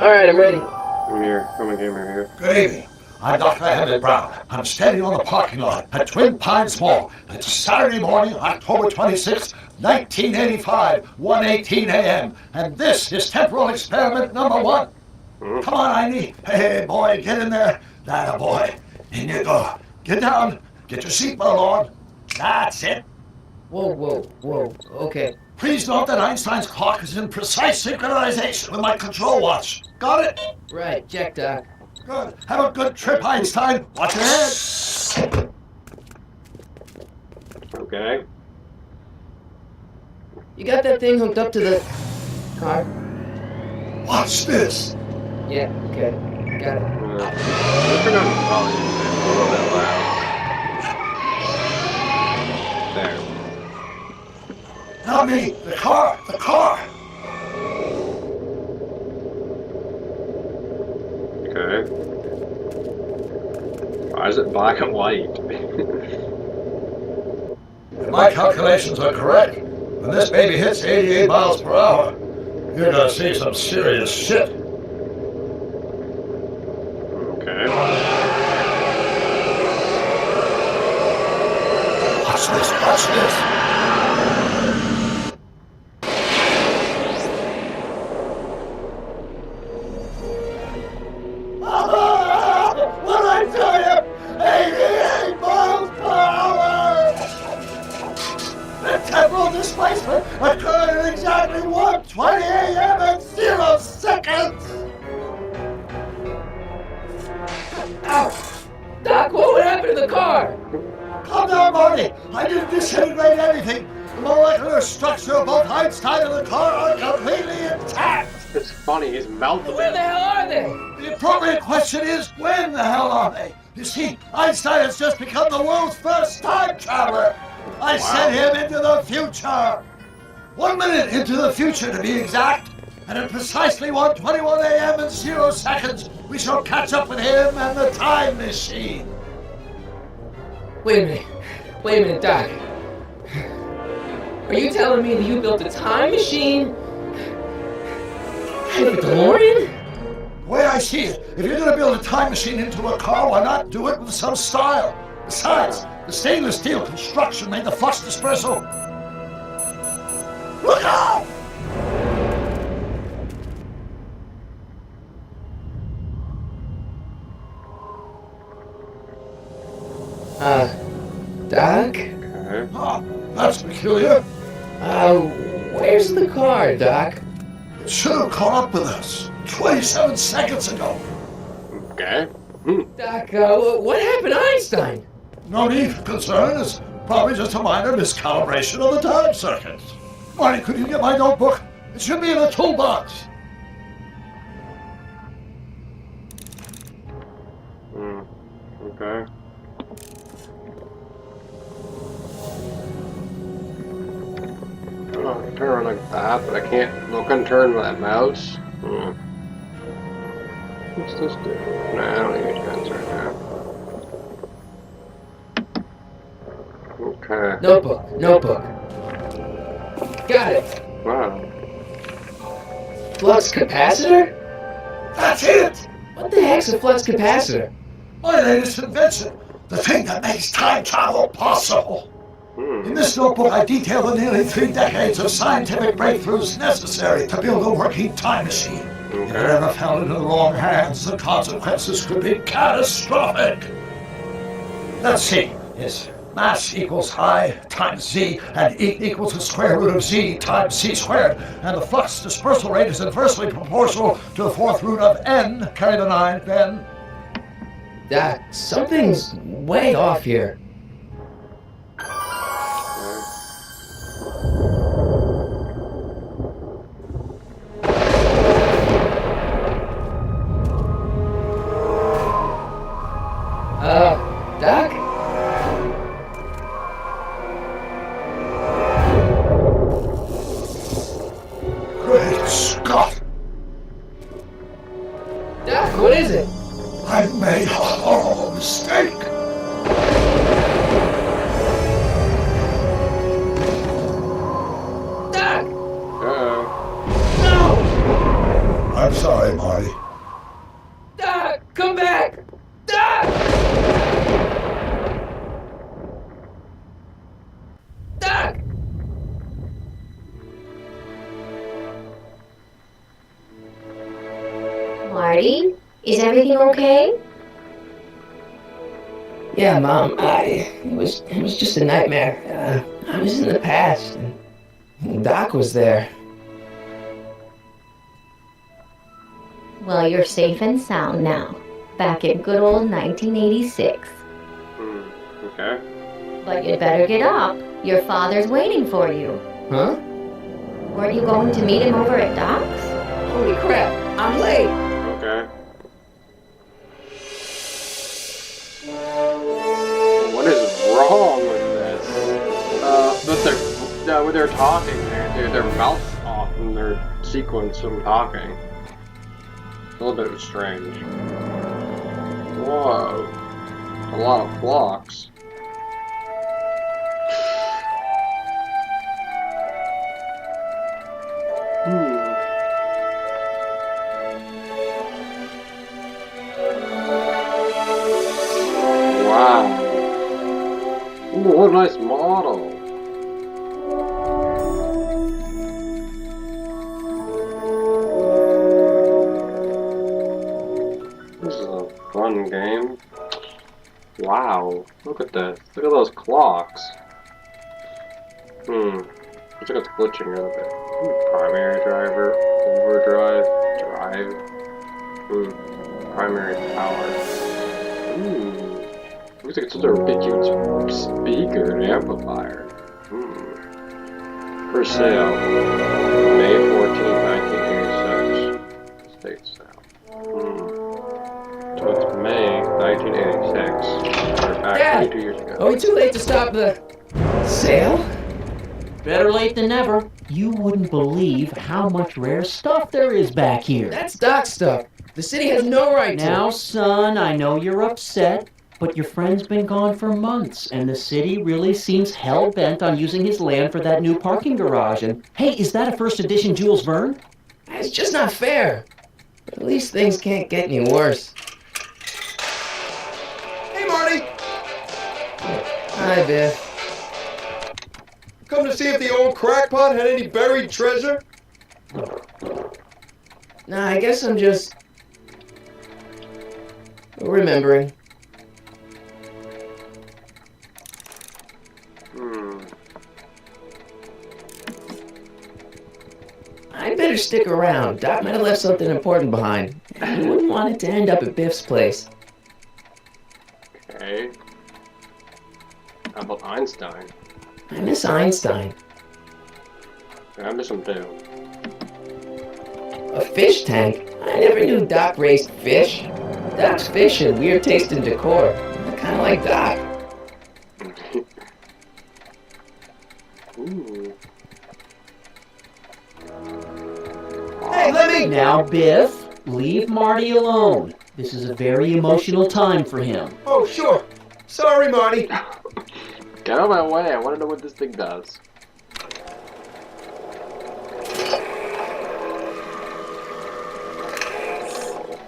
Alright, I'm ready. I'm here. Come on, gamer here. Good evening. I'm Dr. Henry Brown. I'm standing on the parking lot at Twin Pines Mall. It's Saturday morning, October 26, 1985, 1:18 a.m. And this is temporal experiment number 1. Come on, Heine. Hey, boy, get in there. That a boy. In you go. Get down. Get your seatbelt on. That's it. Whoa. Okay. Please note that Einstein's clock is in precise synchronization with my control watch. Got it? Right, check, Doc. Good. Have a good trip, Einstein. Watch your head. Okay. You got that thing hooked up to the car? Watch this. Yeah, okay. Got it. Let's turn on the volume a little bit loud. There. Not me. The car. Okay. Why is it black and white? If my calculations are correct, when this baby hits 88 miles per hour, you're gonna see some serious shit. Okay. Watch this. What I tell you? 88 miles per hour! The temporal displacement occurred at exactly 1:20 a.m. and 0 seconds! Ow! Doc, what would happen to the car? Calm down, Marty. I didn't disintegrate anything. The molecular structure of both Einstein and the car are completely intact. It's funny, his mouth is Where the hell are they? The appropriate question is, when the hell are they? You see, Einstein has just become the world's first time traveler. I sent him into the future. 1 minute into the future, to be exact. And at precisely 1:21 a.m. and 0 seconds, we shall catch up with him and the time machine. Wait a minute, Doc. Are you telling me that you built a time machine? And a DeLorean? The way I see it, if you're going to build a time machine into a car, why not do it with some style? Besides, the stainless steel construction made the flux dispersal. Look out! Doc? Okay. Oh, that's peculiar. Where's the car, Doc? It should have caught up with us 27 seconds ago. Okay. Doc, what happened to Einstein? No need for concern. It's probably just a minor miscalibration of the time circuits. Marty, could you get my notebook? It should be in the toolbox. Okay. Oh, I can turn like that, but I couldn't turn with that mouse. What's this do? Nah, I don't need guns right now. Okay. Notebook. Got it. Wow. Flux capacitor? That's it! What the heck's a flux capacitor? My latest invention. The thing that makes time travel possible. In this notebook, I detail the nearly 3 decades of scientific breakthroughs necessary to build a working time machine. If it ever fell into the wrong hands, the consequences could be catastrophic. Let's see. Is mass equals I times Z, and E equals the square root of Z times C squared, and the flux dispersal rate is inversely proportional to the 4th root of N, carry the 9, then... Doc, something's way off here. Doc? Great Scott! Doc, what is it? I made a horrible mistake. I'm sorry, Marty. Doc, come back! Doc! Doc! Marty, is everything okay? Yeah, Mom, it was just a nightmare. I was in the past, and Doc was there. Well, you're safe and sound now. Back in good old 1986. Okay. But you'd better get up. Your father's waiting for you. Huh? Weren't you going to meet him over at Doc's? Holy crap, I'm late! Okay. What is wrong with this? But when they're talking, their mouths off in their sequence of talking. It's a little bit strange. Whoa. A lot of flocks. Wow. Ooh, what a nice model. This is a fun game. Wow. Look at this. Look at those clocks. Looks like it's glitching a little bit. Primary driver, overdrive, drive. Primary power. Looks like it's just a big huge speaker and amplifier. For sale. May 14th, 1986. State sale. So it's May 1986. Or back Dad, 22 years ago. Are we too late to stop the sale? Better late than never. You wouldn't believe how much rare stuff there is back here. That's Doc stuff. The city has no right to. Now, son, I know you're upset, but your friend's been gone for months, and the city really seems hell-bent on using his land for that new parking garage. And, hey, is that a first edition Jules Verne? It's just not fair. At least things can't get any worse. Hey, Marty! Hi, Biff. Come to see if the old crackpot had any buried treasure? Nah, I guess I'm just remembering. I better stick around. Doc might have left something important behind. I wouldn't want it to end up at Biff's place. Okay. How about Einstein? I miss Einstein. Yeah, I miss him too. A fish tank? I never knew Doc raised fish. Doc's fish had weird taste in decor. Kind of like Doc. Ooh. Hey, let me... Now, Biff, leave Marty alone. This is a very emotional time for him. Oh, sure. Sorry, Marty. Get out of my way, I want to know what this thing does.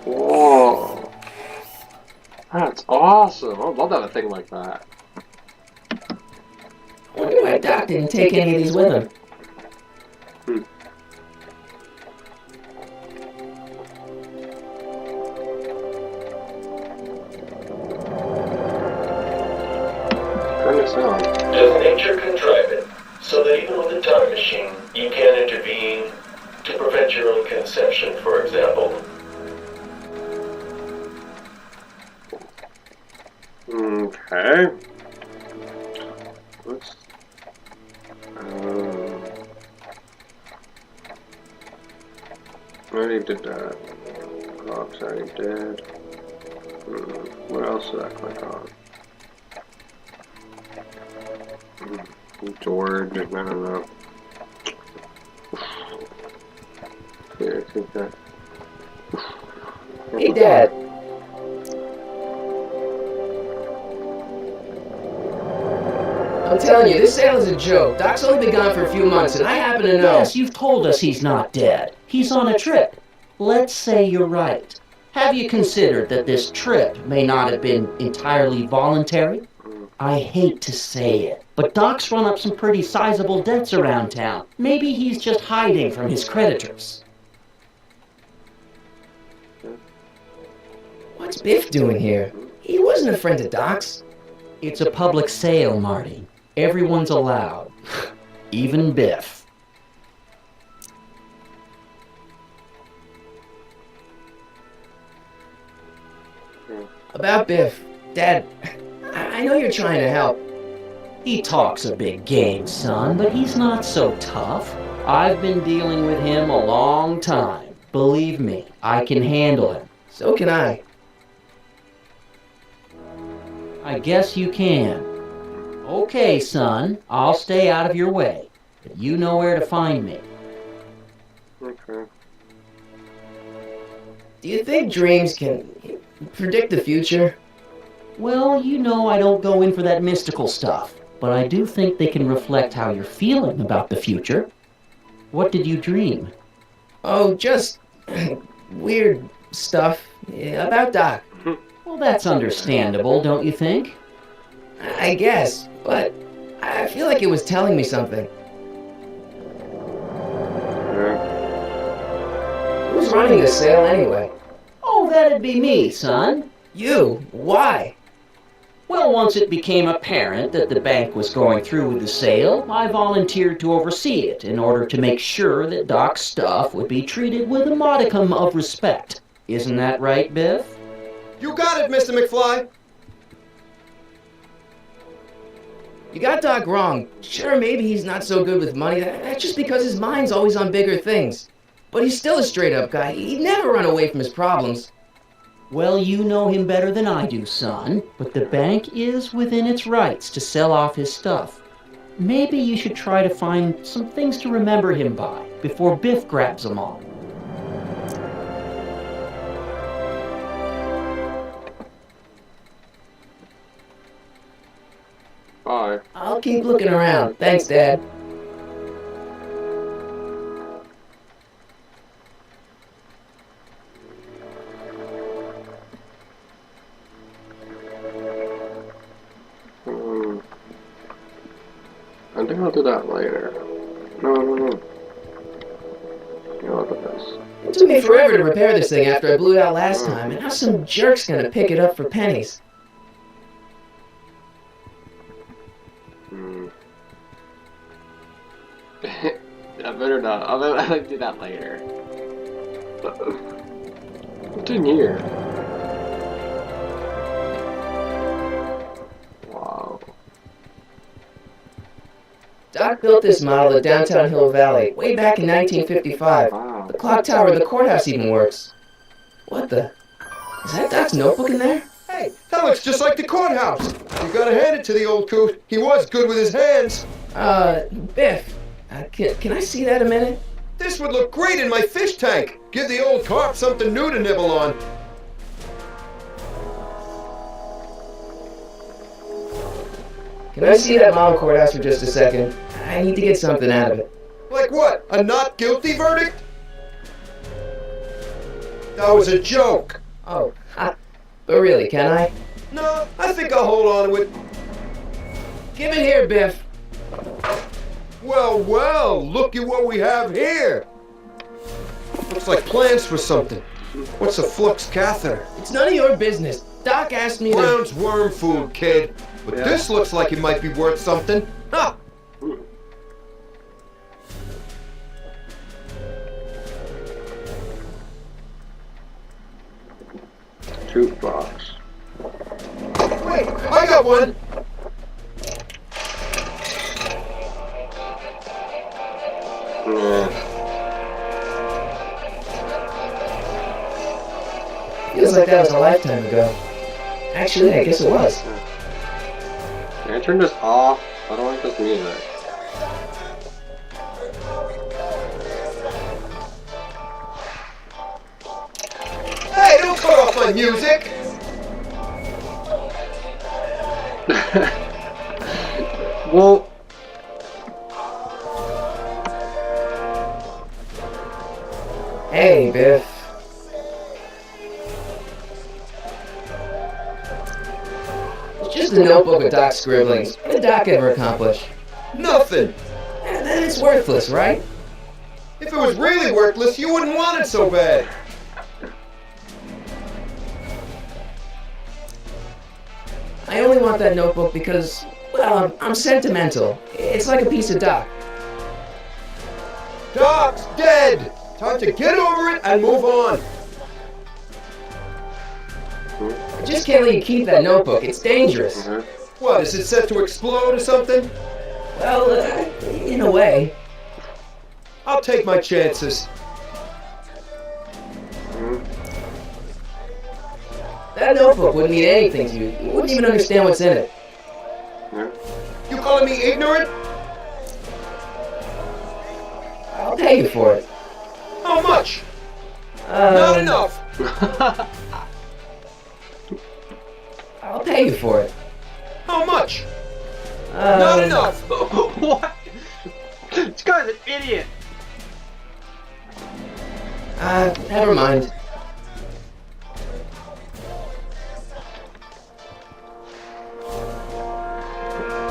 Whoa. That's awesome. I would love to have a thing like that. I wonder why Doc didn't take any of these with him. Turn this on. Does nature contrive it so that even with a time machine, you can't intervene to prevent your own conception, for example? Okay. Let's. I already did that. Clocks I already did. What else did I click on? George, I don't know. Yeah, I think that. Hey, Dad. I'm telling you, this sale is a joke. Doc's only been gone for a few months, and I happen to know. Yes, you've told us he's not dead. He's on a trip. Let's say you're right. Have you considered that this trip may not have been entirely voluntary? I hate to say it, but Doc's run up some pretty sizable debts around town. Maybe he's just hiding from his creditors. What's Biff doing here? He wasn't a friend of Doc's. It's a public sale, Marty. Everyone's allowed. Even Biff. About Biff, Dad, I know you're trying to help. He talks a big game, son, but he's not so tough. I've been dealing with him a long time. Believe me, I can handle him. So can I. I guess you can. Okay, son, I'll stay out of your way, but you know where to find me. Okay. Do you think dreams can predict the future? Well, you know I don't go in for that mystical stuff, but I do think they can reflect how you're feeling about the future. What did you dream? Oh, just weird stuff about Doc. Well, that's understandable, don't you think? I guess, but I feel like it was telling me something. Yeah. Who's running the sale anyway? Oh, that'd be me, son. You? Why? Well, once it became apparent that the bank was going through with the sale, I volunteered to oversee it in order to make sure that Doc's stuff would be treated with a modicum of respect. Isn't that right, Biff? You got it, Mr. McFly. You got Doc wrong. Sure, maybe he's not so good with money. That's just because his mind's always on bigger things. But he's still a straight-up guy. He'd never run away from his problems. Well, you know him better than I do, son, but the bank is within its rights to sell off his stuff. Maybe you should try to find some things to remember him by before Biff grabs them all. Bye. I'll keep looking around. Thanks, Dad. I think I'll do that later. No. Look at this. It took me forever to repair this thing after I blew it out last time, and now some jerk's gonna pick it up for pennies. I better not. I'll do that later. What's in here? Wow. Doc built this model at downtown Hill Valley way back in 1955. Wow. The clock tower of the courthouse even works. What the? Is that Doc's notebook in there? Hey, that looks just like the courthouse. You gotta hand it to the old coot. He was good with his hands. Biff, can I see that a minute? This would look great in my fish tank. Give the old carp something new to nibble on. Can I see that model courthouse for just a second? I need to get something out of it. Like what? A not guilty verdict? That was a joke. Oh, but really, can I? No, I think I'll hold on to it. Give it here, Biff. Well, look at what we have here. Looks like plans for something. What's a flux catheter? It's none of your business. Doc asked me to... Brown's worm food, kid. But this looks like it might be worth something. Ha! Jukebox. Wait, I got one. Yeah. Feels like that was a lifetime ago. Actually, I guess it was. Can I turn this off? I don't like this music. Hey, don't cut off my music. Well, Hey, Biff. just a notebook with Doc's scribblings. What did Doc ever accomplish? Nothing. Then it's worthless, right? If it was really worthless, you wouldn't want it so bad. I only want that notebook because, well, I'm sentimental. It's like a piece of Doc. Doc's dead. Time to get over it and move on. I just can't let you keep that notebook. It's dangerous. What, is it set to explode or something? Well, in a way. I'll take my chances. That notebook wouldn't mean anything to you. You wouldn't even understand what's in it. You calling me ignorant? I'll pay you for it. How much? Not enough. I'll pay you for it. How much? Not enough. What? This guy's an idiot. Never mind.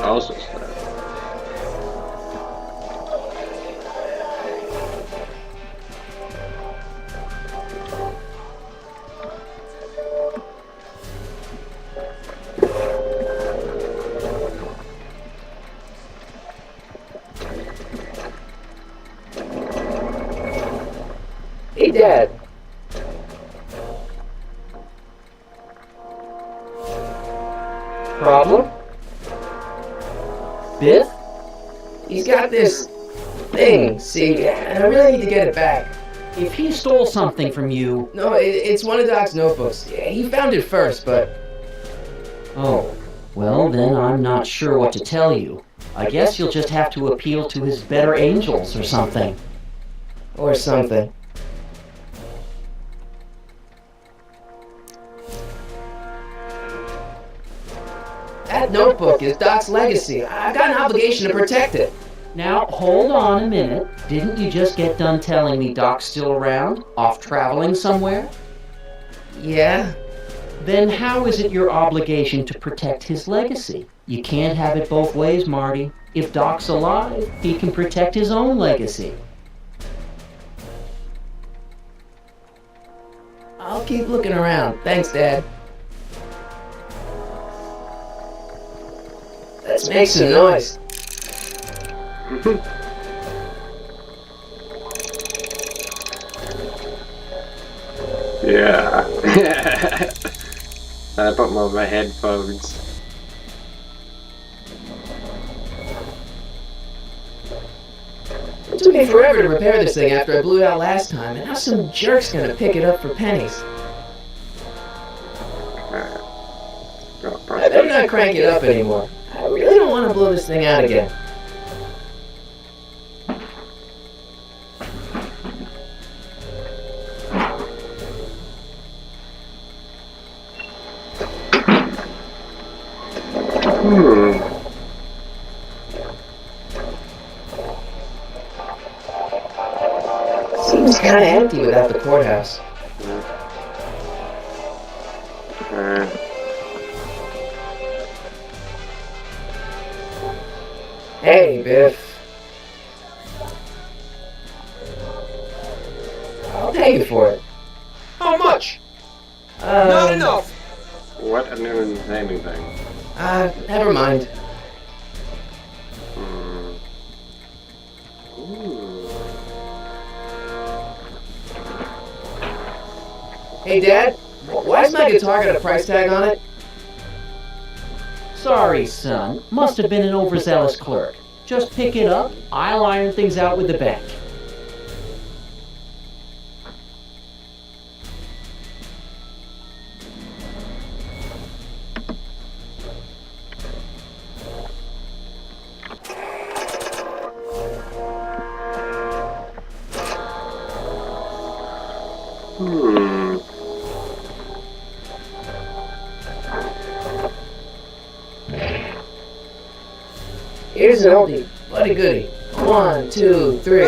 Also sad. Hey, Dad. Problem? Biff? He's got this thing, see, and I really need to get it back. If he stole something from you... No, it's one of Doc's notebooks. Yeah, he found it first, but... Oh, well then I'm not sure what to tell you. I guess you'll just have to appeal to his better angels or something. Or something. That notebook is Doc's legacy. I've got an obligation to protect it. Now, hold on a minute. Didn't you just get done telling me Doc's still around? Off traveling somewhere? Yeah? Then how is it your obligation to protect his legacy? You can't have it both ways, Marty. If Doc's alive, he can protect his own legacy. I'll keep looking around. Thanks, Dad. Let's make some noise. Yeah. I put them on my headphones. It took me forever to repair this thing after I blew it out last time, and now some jerk's gonna pick it up for pennies. I better not crank it up anymore. I really don't want to blow this thing out again. Seems kind of empty without the courthouse. Hey, Biff. I'll pay you for it. How much? Not enough. What? I didn't say anything. Never mind. Hey, Dad, why's my guitar got a price tag on it? Sorry, son. Must have been an overzealous clerk. Just pick it up. I'll iron things out with the bank. Here's an oldie, buddy goodie. 1, 2, 3.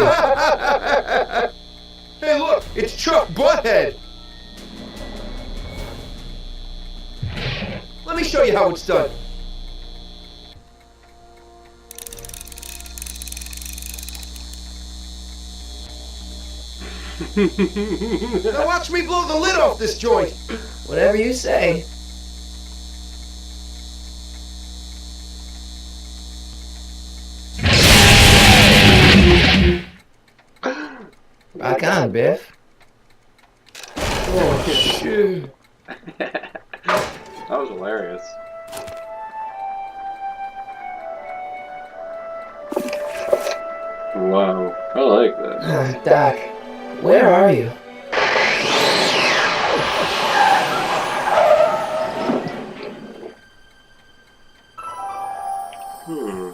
Hey, look, it's Chuck Butthead. Let me show you how it's done. Now watch me blow the lid off this joint. Whatever you say. Rock on, Biff. Oh, shit. That was hilarious. Wow, I like this. Doc, where are you? Hmm.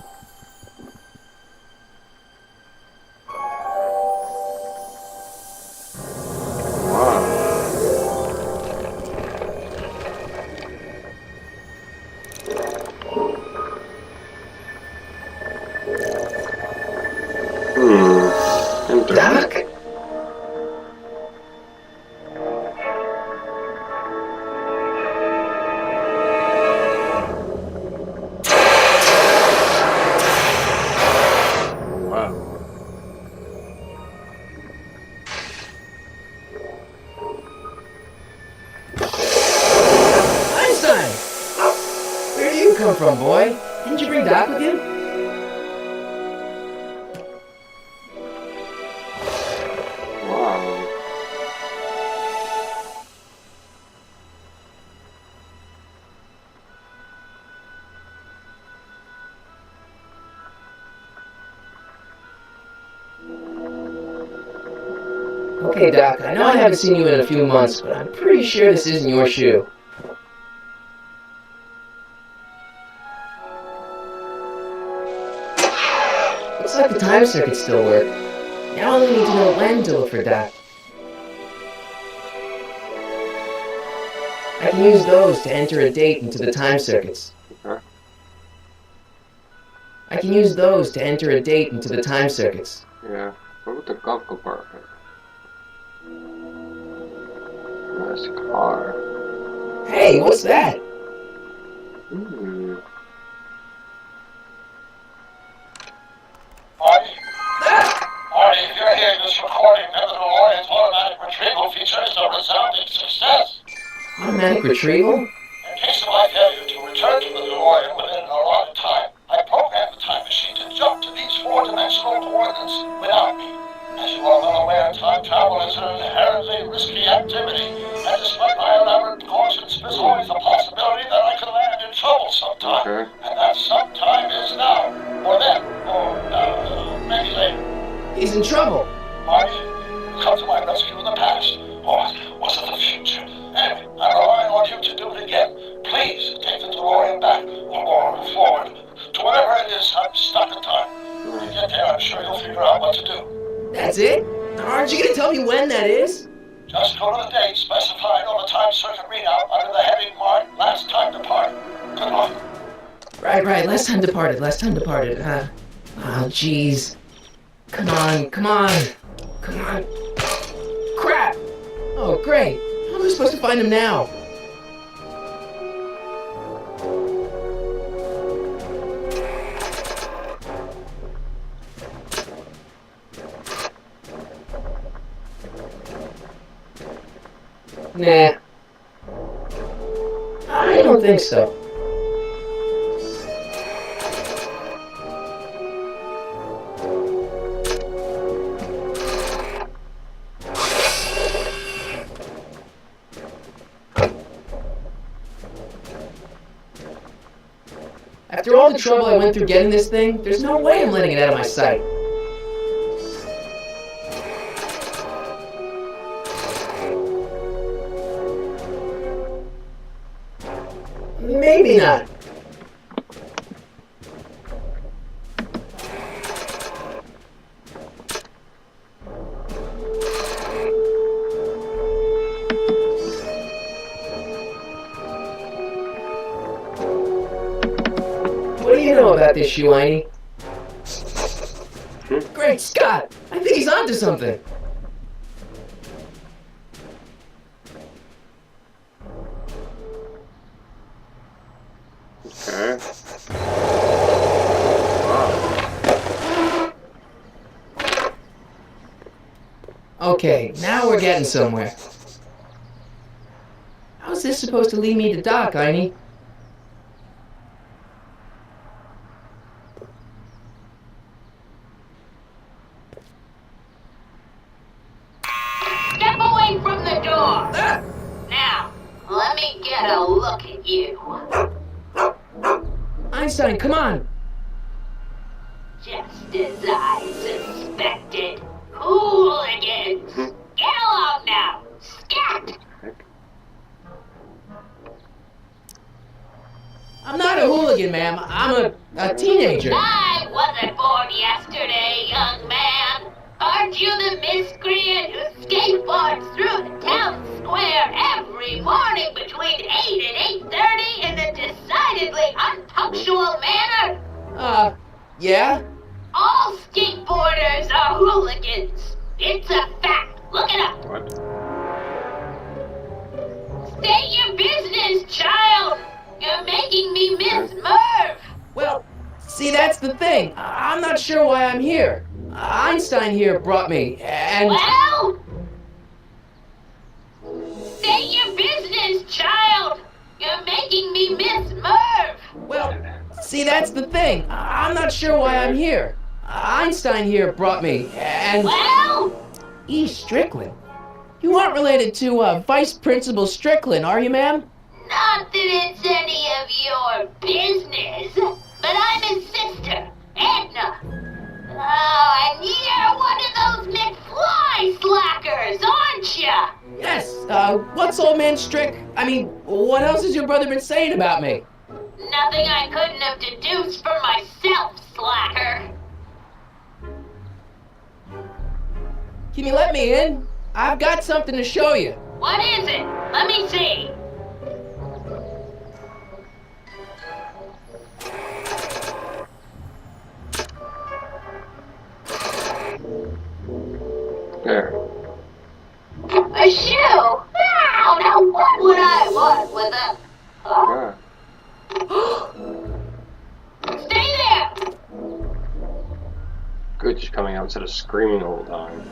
Doc? Wow. Einstein! Where do you come from, boy? Didn't you bring Doc with you? Wow. Okay, Doc, I know I haven't seen you in a few months, but I'm pretty sure this isn't your shoe. Looks like the time circuits still work. Now I only need to know when to look for Doc. I can use those to enter a date into the time circuits. Huh? I can use those to enter a date into the time circuits. Yeah. What about the golf compartment? Nice car. Hey, what's that? Hmm. Marty, if you're hearing this recording, then the DeLorean's automatic retrieval feature is a resounding success. Automatic retrieval? In case of my failure to return to the DeLorean within an allotted time, I programmed the time machine to jump to these four-dimensional coordinates without me. As you are well aware, time travel is an inherently risky activity, and despite my elaborate precautions, there's always a possibility that I could land in trouble sometime. Okay. And that sometime is now, or then, or maybe later. He's in trouble. Marty, you come to my rescue in the past, or was it the future? Anyway, I'm relying on you to do it again. Please take the DeLorean back, or forward, to whatever it is I'm stuck in time. When you get there, I'm sure you'll figure out what to do. That's it? Aren't you gonna tell me when that is? Just go to the date specified on the time circuit readout under the heading marked Last Time Departed. Good luck. Right, last time departed, Oh, jeez. Come on. Crap! Oh, great. How am I supposed to find him now? Nah. I don't think so. After all the trouble I went through getting this thing, there's no way I'm letting it out of my sight. Maybe not. What do you know about this shoe, Einie? Great Scott! I think he's onto something. Okay. Wow. Okay, now we're getting somewhere. How's this supposed to lead me to Doc, Einie? Step away from the door! Now, let me get a look at you. Einstein, come on! Just as I suspected. Hooligans! Get along now! Scat! I'm not a hooligan, ma'am. I'm a teenager. I wasn't born yesterday, young man. Aren't you the miscreant who skateboards through the town square every morning between 8 and 8:30 in a decidedly unpunctual manner? Yeah? All skateboarders are hooligans. It's a fact. Look it up. What? State your business, child. You're making me miss Merv. Well, see, that's the thing. I'm not sure why I'm here. Einstein here brought me, and... Well? State your business, child. You're making me miss Merv. Well, see, that's the thing. I'm not sure why I'm here. Einstein here brought me, and... Well? E. Strickland? You aren't related to, Vice Principal Strickland, are you, ma'am? Not that it's any of your business, but I'm his sister, Edna. Oh, and you're one of those McFly slackers, aren't ya? Yes, what's old man what else has your brother been saying about me? Nothing I couldn't have deduced for myself, slacker. Can you let me in? I've got something to show you. What is it? Let me see. There. A shoe? Wow, now what would I want with a... Ah. Stay there! Good, she's coming out instead of screaming the whole time.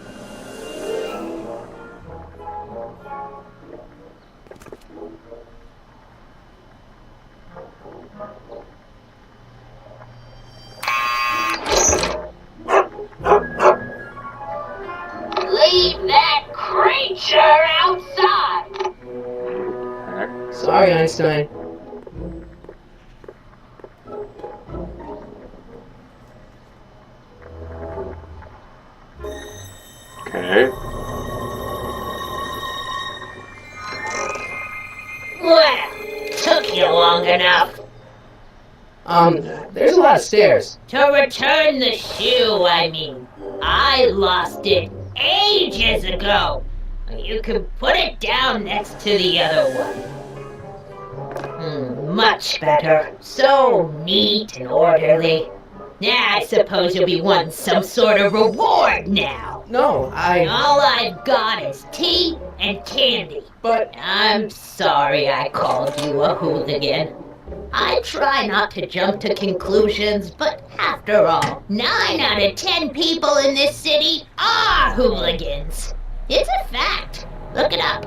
Leave that creature outside! Heck. Sorry, Einstein. Okay. Well, took you long enough. There's a lot of stairs. To return the shoe, I mean. I lost it ages ago. You can put it down next to the other one. Much better. So neat and orderly. Yeah, I suppose you'll be wanting some sort of reward now. No, All I've got is tea and candy. But... I'm sorry I called you a hooligan. I try not to jump to conclusions, but after all, 9 out of 10 people in this city are hooligans. It's a fact. Look it up.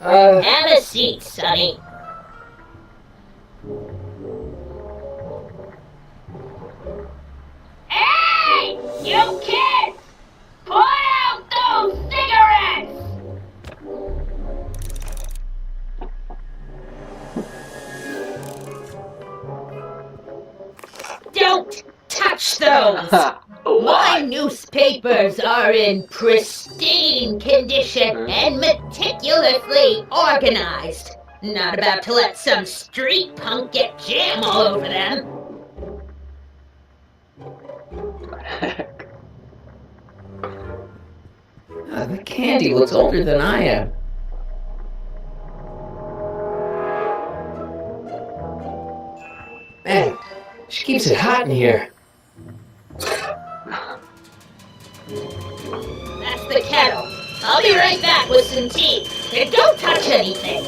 Okay. Have a seat, Sonny. Hey! You kids! Put out those cigarettes! Don't touch those! My newspapers are in pristine condition and meticulously organized. Not about to let some street punk get jam all over them. Heck. the candy looks older than I am. Man, she keeps it hot in here. That's the kettle. I'll be right back with some tea. And don't touch anything.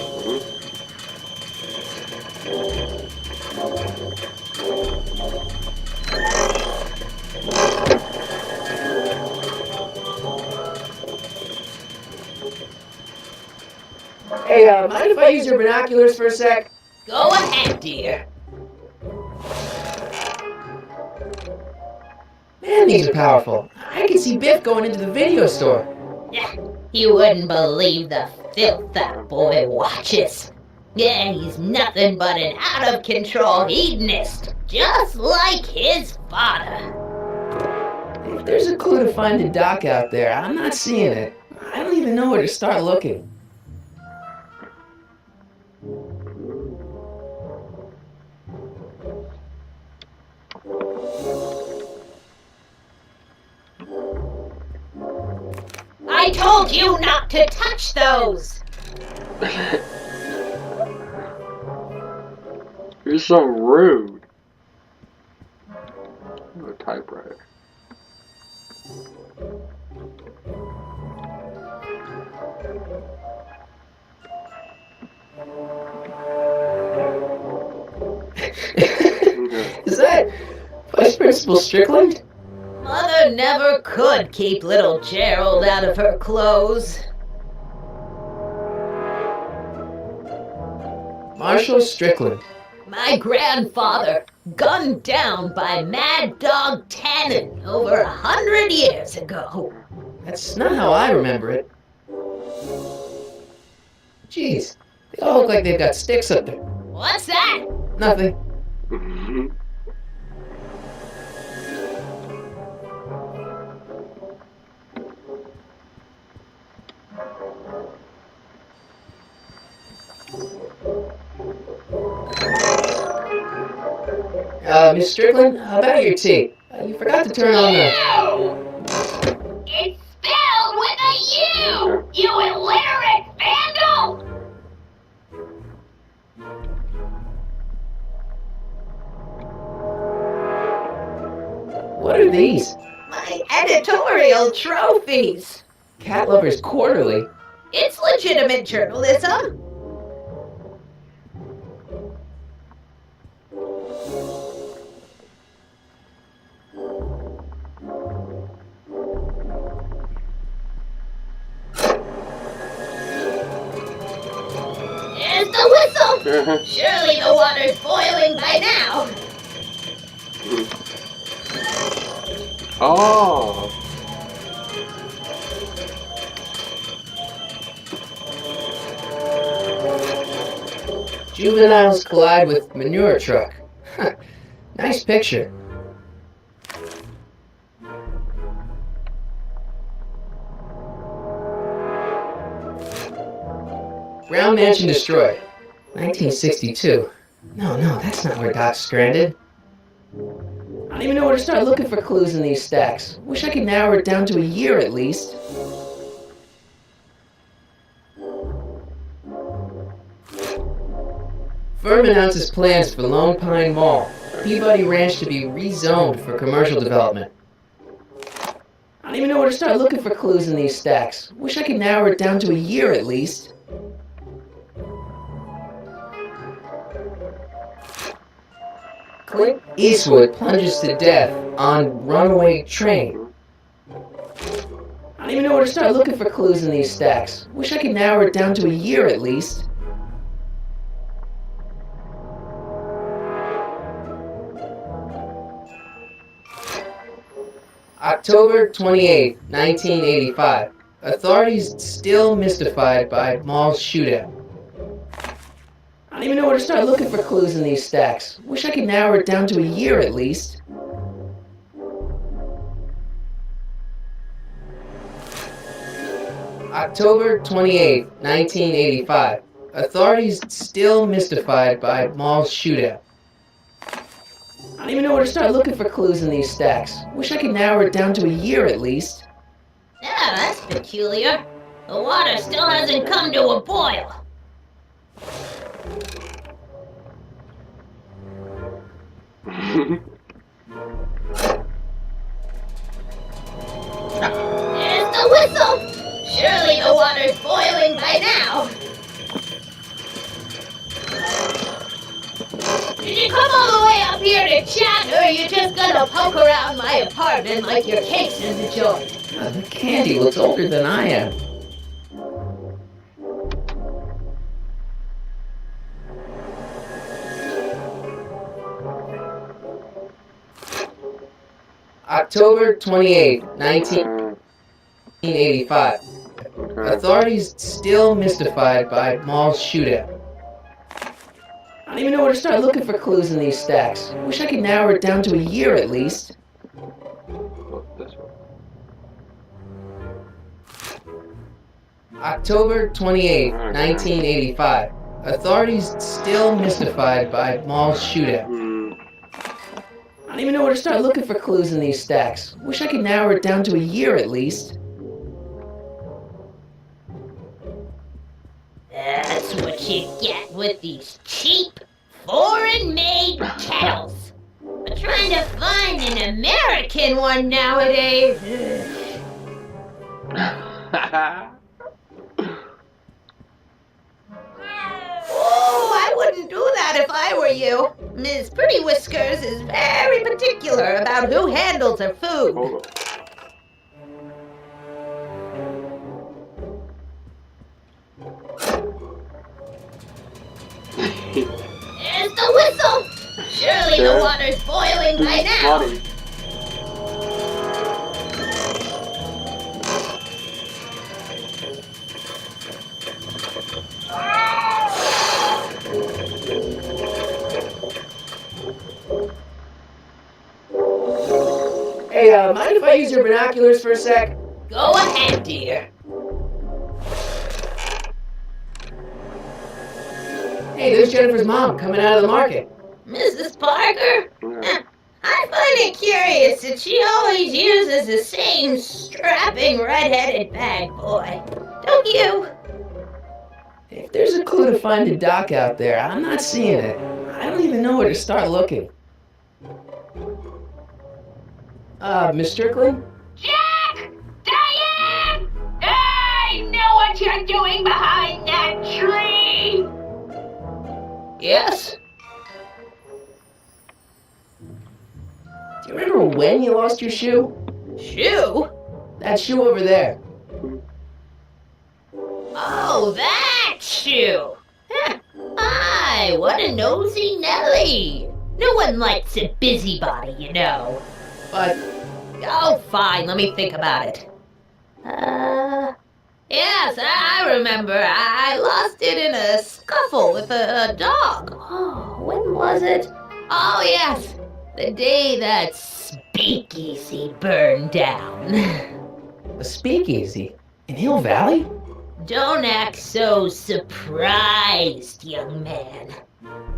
Hey, mind if I use your binoculars for a sec? Go ahead, dear. Man, these are powerful. I can see Biff going into the video store. You wouldn't believe the filth that boy watches. Yeah, he's nothing but an out-of-control hedonist, just like his father. If there's a clue to finding Doc out there, I'm not seeing it. I don't even know where to start looking. I told you not to touch those! You're so rude. A typewriter. Is that Vice Principal Strickland? Mother never could keep little Gerald out of her clothes. Marshall Strickland. My grandfather, gunned down by Mad Dog Tannen over 100 years ago. That's not how I remember it. Jeez, they all look like they've got sticks up there. What's that? Nothing. Miss Strickland, how about your tea? You forgot to turn on the... It's spelled with a U! You illiterate vandal! What are these? My editorial trophies! Cat Lovers Quarterly. It's legitimate journalism. There's the whistle! Surely the water's boiling by now. Oh. Juveniles collide with manure truck. Nice picture. Brown Mansion destroyed. 1962. No, that's not where Doc's stranded. I don't even know where to start looking for clues in these stacks. Wish I could narrow it down to a year at least. Firm announces plans for Lone Pine Mall, Peabody Ranch to be rezoned for commercial development. I don't even know where to start looking for clues in these stacks. Wish I could narrow it down to a year at least. Clint Eastwood plunges to death on runaway train. I don't even know where to start looking for clues in these stacks. Wish I could narrow it down to a year at least. October 28, 1985. Authorities still mystified by mall shootout. I don't even know where to start looking for clues in these stacks. Wish I could narrow it down to a year at least. October 28, 1985. Authorities still mystified by mall shootout. I don't even know where to start looking for clues in these stacks. Wish I could narrow it down to a year at least. Yeah, that's peculiar. The water still hasn't come to a boil. There's the whistle! Surely the water's boiling by now. Did you come all the way up here to chat, or are you just gonna poke around my apartment like your case is a joint? The candy looks older than I am. October 28th, 1985. Okay. Authorities still mystified by mall shootout. I don't even know where to start looking for clues in these stacks. Wish I could narrow it down to a year at least. Look this one. October 28th, 1985. Authorities still mystified by mall shootout. I don't even know where to start looking for clues in these stacks. Wish I could narrow it down to a year at least. That's what you get with these cheap, foreign-made kettles. But trying to find an American one nowadays. Oh, I wouldn't do that if I were you. Ms. Pretty Whiskers is very particular about who handles her food. Hold on. There's the whistle. Surely the water's boiling by now. Bloody. Hey, mind if I use your binoculars for a sec? Go ahead, dear. Hey, there's Jennifer's mom coming out of the market. Mrs. Parker? Yeah. I find it curious that she always uses the same strapping red-headed bag boy. Don't you? If there's a clue to finding Doc out there, I'm not seeing it. I don't even know where to start looking. Miss Strickland? Jack! Diane! I know what you're doing behind that tree! Yes? Do you remember when you lost your shoe? Shoe? That shoe over there. Oh, that shoe! Aye, what a nosy Nelly! No one likes a busybody, you know. But Oh, fine, let me think about it. Yes, I remember. I lost it in a scuffle with a dog. Oh, when was it? Oh, yes, the day that speakeasy burned down. a speakeasy in Hill Valley? Don't act so surprised, young man.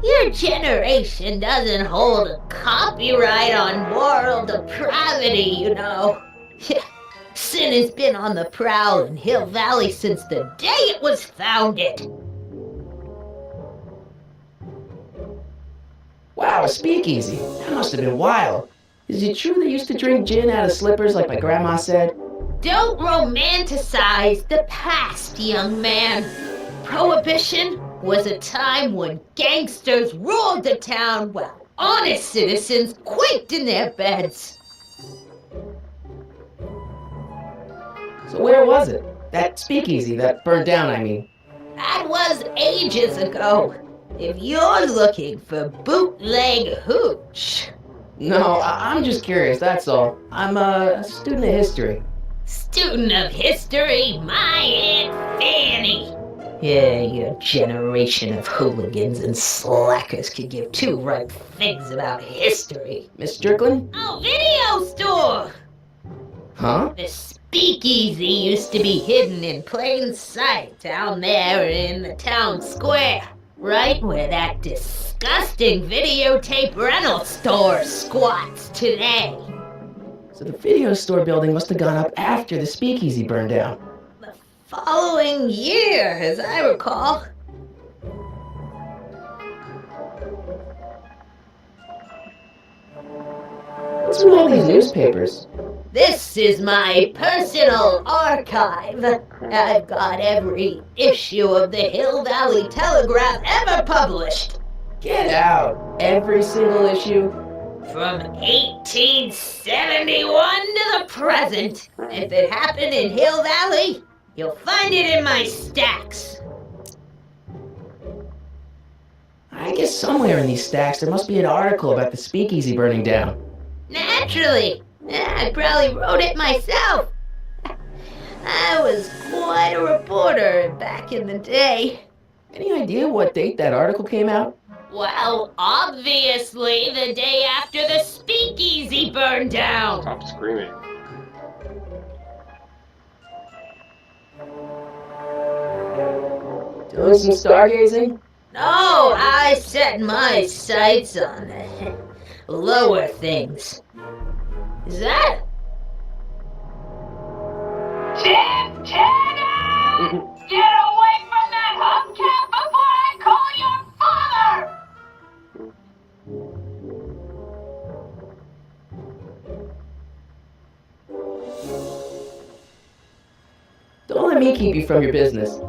Your generation doesn't hold a copyright on moral depravity, you know. Sin has been on the prowl in Hill Valley since the day it was founded. Wow, a speakeasy. That must have been wild. Is it true they used to drink gin out of slippers like my grandma said? Don't romanticize the past, young man. Prohibition was a time when gangsters ruled the town while honest citizens quaked in their beds. So where was it? That speakeasy that burned down, I mean. That was ages ago. If you're looking for bootleg hooch. No, I'm just curious, that's all. I'm a student of history. Student of history, my Aunt Fanny. Yeah, your generation of hooligans and slackers could give two right things about history. Miss Strickland? Oh, video store! Huh? The speakeasy used to be hidden in plain sight down there in the town square, right where that disgusting videotape rental store squats today. So the video store building must have gone up after the speakeasy burned down. The following year, as I recall. What's with all these newspapers? This is my personal archive. I've got every issue of the Hill Valley Telegraph ever published. Get out! Every single issue? From 1871 to the present. If it happened in Hill Valley, you'll find it in my stacks. I guess somewhere in these stacks there must be an article about the speakeasy burning down. Naturally, I probably wrote it myself. I was quite a reporter back in the day. Any idea what date that article came out? Well, obviously the day after the speakeasy burned down. Stop screaming. Doing some stargazing? No, I set my sights on lower things. Is that? Tim Tanner! Get away from that hubcap before I call your father! Don't let me keep you from your business.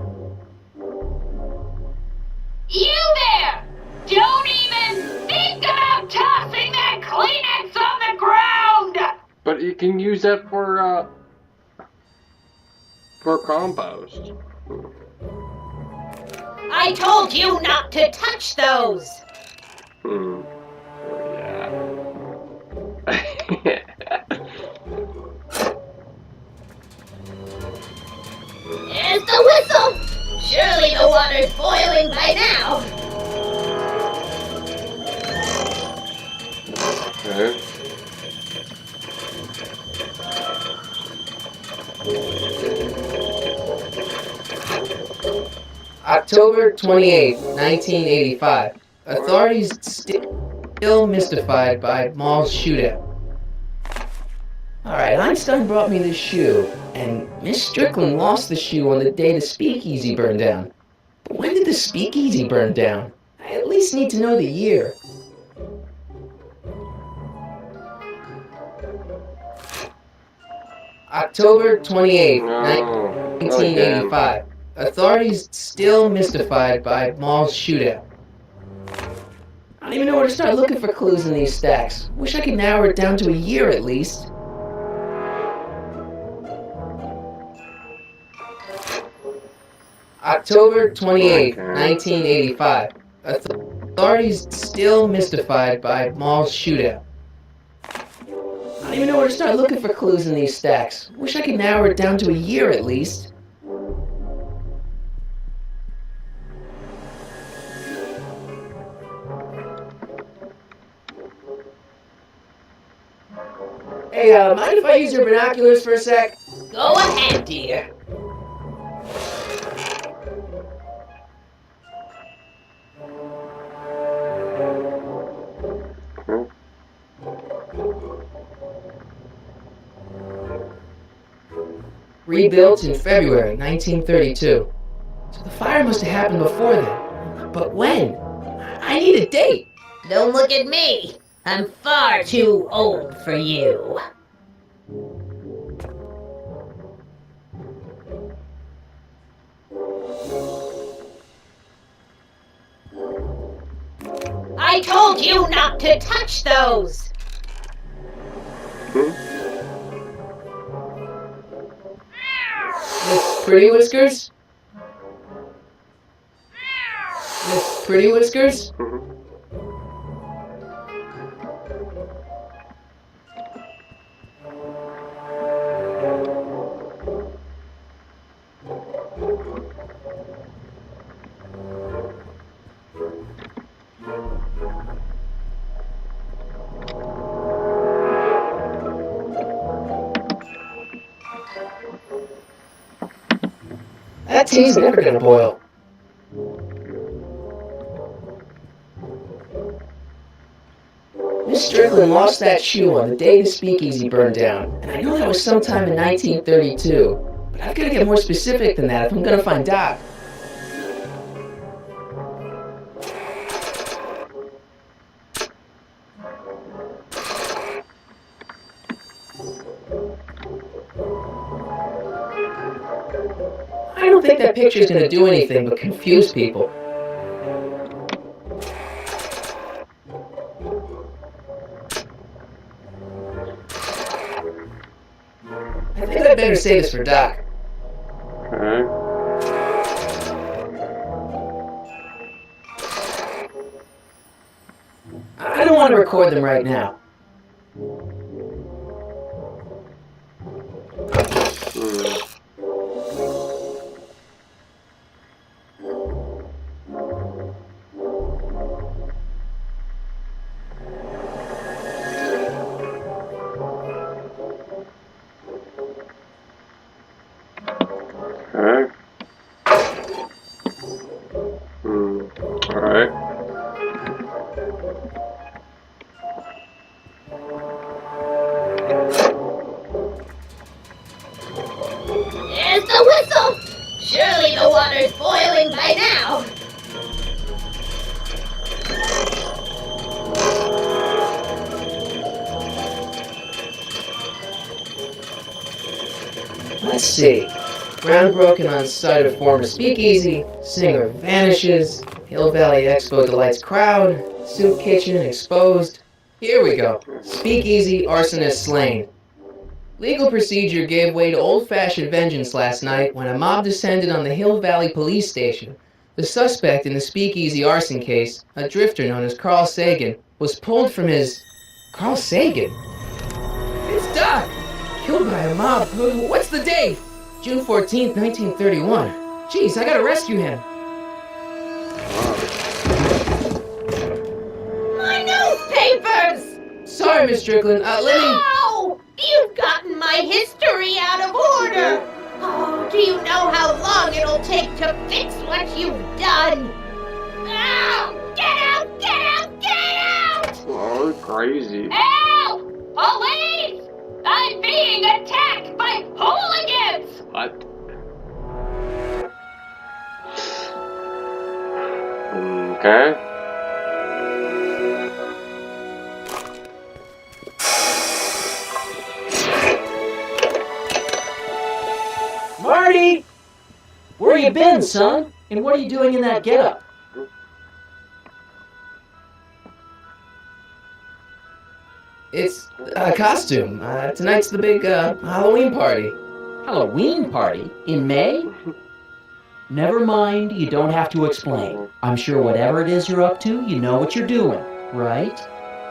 You there! Don't even think about tossing that Kleenex on the ground! But you can use that for compost. I told you not to touch those! Oh, yeah. There's the whistle! Surely the water's boiling by now! Okay. October 28, 1985. Authorities still mystified by mall shootout. Alright, Einstein brought me this shoe, and Miss Strickland lost the shoe on the day the speakeasy burned down. But when did the speakeasy burn down? I at least need to know the year. October 28, No. 1985. Authorities still mystified by mall shootout. I don't even know where to start looking for clues in these stacks. Wish I could narrow it down to a year at least. October 28, 1985. Authorities still mystified by mall shootout. I don't even know where to start looking for clues in these stacks. Wish I could narrow it down to a year at least. Hey, mind if I use your binoculars for a sec? Go ahead, dear. Rebuilt in February 1932. So the fire must have happened before then. But when? I need a date. Don't look at me. I'm far too old for you. I told you not to touch those! Miss Pretty Whiskers? Miss Pretty Whiskers? That tea's never gonna boil. Miss Strickland lost that shoe on the day the speakeasy burned down, and I know that was sometime in 1932, but I've got to get more specific than that if I'm gonna find Doc. I don't think that picture's gonna do anything but confuse people. I think I'd better save this for Doc. Okay. I don't want to record them right now. Let's see. Ground broken on site of former speakeasy. Singer vanishes. Hill Valley Expo delights crowd. Soup kitchen exposed. Here we go. Speakeasy arsonist slain. Legal procedure gave way to old-fashioned vengeance last night when a mob descended on the Hill Valley police station. The suspect in the speakeasy arson case, a drifter known as Carl Sagan, was pulled from his... Carl Sagan? It's Doc! Killed by a mob. What's the date? June 14th, 1931. Jeez, I gotta rescue him. My newspapers! Sorry, Miss Strickland. Let me... No! You've gotten my history out of order! Oh, do you know how long it'll take to fix what you've done? Oh, get out! Get out! Get out! Oh, crazy. Help! Police! I'm being attacked by hooligans! What? Okay. Marty! Where you been, son? And what are you doing in that getup? It's a costume. Tonight's the big Halloween party. Halloween party? In May? Never mind, you don't have to explain. I'm sure whatever it is you're up to, you know what you're doing, right?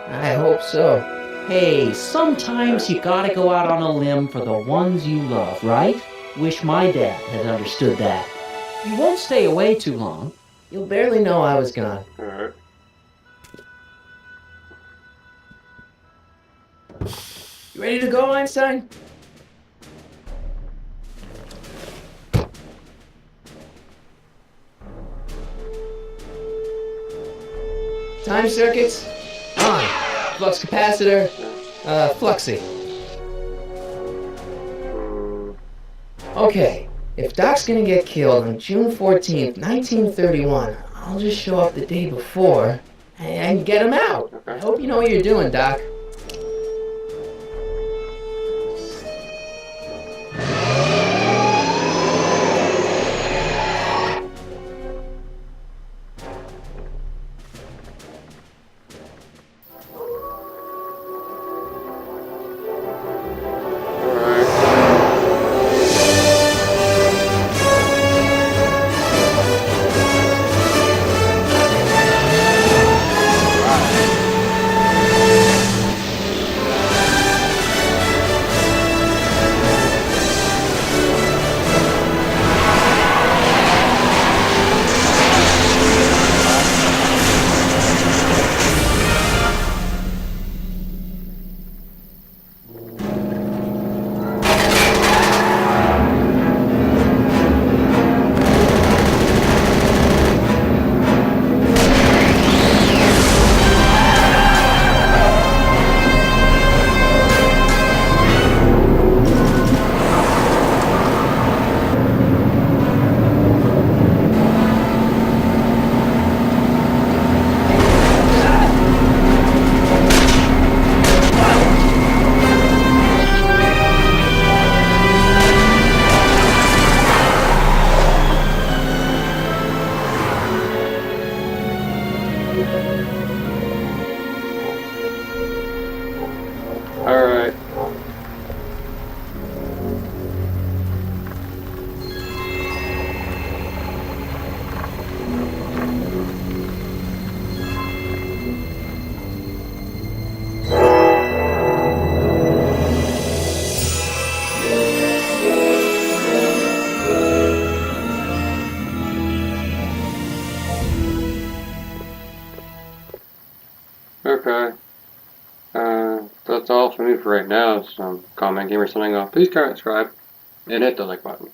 I hope so. Hey, sometimes you gotta go out on a limb for the ones you love, right? Wish my dad had understood that. You won't stay away too long. You'll barely know I was gone. Alright. You ready to go, Einstein? Time circuits on. Flux capacitor, fluxy. Okay, if Doc's gonna get killed on June 14th, 1931, I'll just show up the day before and get him out. I hope you know what you're doing, Doc. Alright. Okay. That's all for me for right now. So, comment, gamer, signing off. Please comment, subscribe, and hit the like button.